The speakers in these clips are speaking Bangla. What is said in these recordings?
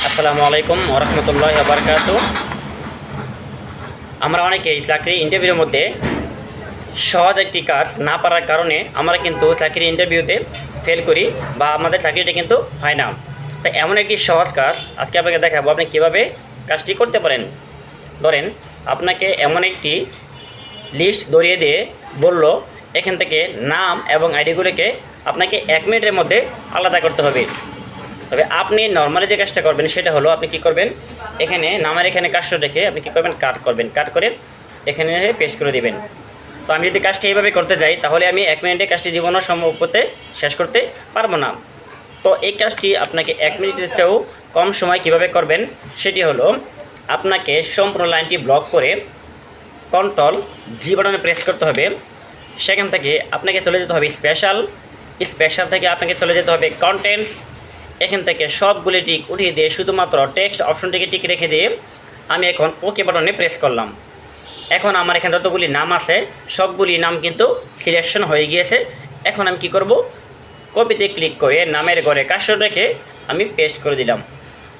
আসসালামু আলাইকুম ওয়া রাহমাতুল্লাহি ওয়া বারাকাতুহু। আমরা অনেকেই চাকরি ইন্টারভিউর মধ্যে সহজ একটি কাজ না পারার কারণে আমরা কিন্তু চাকরি ইন্টারভিউতে ফেল করি বা আমাদের চাকরিটা কিন্তু হয় না। তো এমন একটি সহজ কাজ আজকে আপনাকে দেখাবো আপনি কীভাবে কাজটি করতে পারেন। ধরেন আপনাকে এমন একটি লিস্ট ধরিয়ে দিয়ে বলল এখান থেকে নাম এবং আইডিগুলোকে আপনাকে 1 মিনিটের মধ্যে আলাদা করতে হবে। তবে আপনি নর্মালি যে কাজটা করবেন সেটা হলো আপনি কি করবেন, এখানে নামের এখানে কাজটা রেখে আপনি কী করবেন, কাট করে এখানে পেস্ট করে দিবেন। তো আমি যদি কাজটি এইভাবে করতে যাই তাহলে আমি 1 মিনিটে কাজটি জীবনও সম্ভব করতে শেষ করতে পারবো না। তো এই কাজটি আপনাকে 1 মিনিটের চেয়েও কম সময় কিভাবে করবেন সেটি হলো আপনাকে সম্পূর্ণ লাইনটি ব্লক করে Ctrl+G বাটনে প্রেস করতে হবে। সেখান থেকে আপনাকে চলে যেতে হবে স্পেশাল থেকে আপনাকে চলে যেতে হবে কন্টেন্টস। এখান থেকে সবগুলি টিক উঠিয়ে দিয়ে শুধুমাত্র টেক্সট অপশনটিকে টিক রেখে দিয়ে আমি এখন ওকে বাটনে প্রেস করলাম। এখন আমার এখানে যতগুলি নাম আছে সবগুলি নাম কিন্তু সিলেকশন হয়ে গিয়েছে। এখন আমি কি করব, কপিতে ক্লিক করে নামের ঘরে কার্সর রেখে আমি পেস্ট করে দিলাম।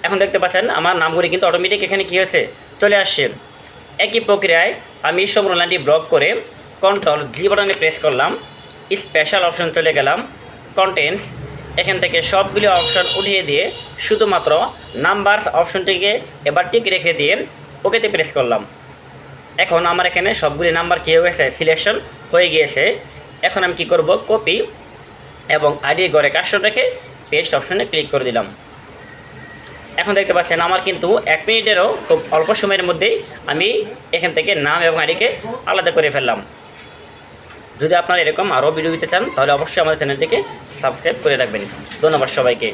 এখন দেখতে পাচ্ছেন আমার নামগুলি কিন্তু অটোমেটিক এখানে কী হয়েছে, চলে আসছে। একই প্রক্রিয়ায় আমি সম্পূর্ণ লাইনটি ব্লক করে Ctrl+G বাটনে প্রেস করলাম, স্পেশাল অপশন চলে গেলাম, কন্টেন্টস। এখান থেকে সবগুলি অপশন উঠিয়ে দিয়ে শুধুমাত্র নাম্বারস অপশনটিকে এবার টিক রেখে দিয়ে ওকেতে প্রেস করলাম। এখন আমার এখানে সবগুলি নাম্বার কী হয়েছে, সিলেকশন হয়ে গিয়েছে। এখন আমি কি করব, কপি এবং আইডির ঘরে কার্সর রেখে পেস্ট অপশনে ক্লিক করে দিলাম। এখন দেখতে পাচ্ছেন আমার কিন্তু 1 মিনিটেরও খুব অল্প সময়ের মধ্যেই আমি এখান থেকে নাম এবং আইডিকে আলাদা করে ফেললাম। যদি আপনারা এরকম আরও ভিডিও দিতে চান তাহলে অবশ্যই আমাদের চ্যানেলটিকে সাবস্ক্রাইব করে রাখবেন। ধন্যবাদ সবাইকে।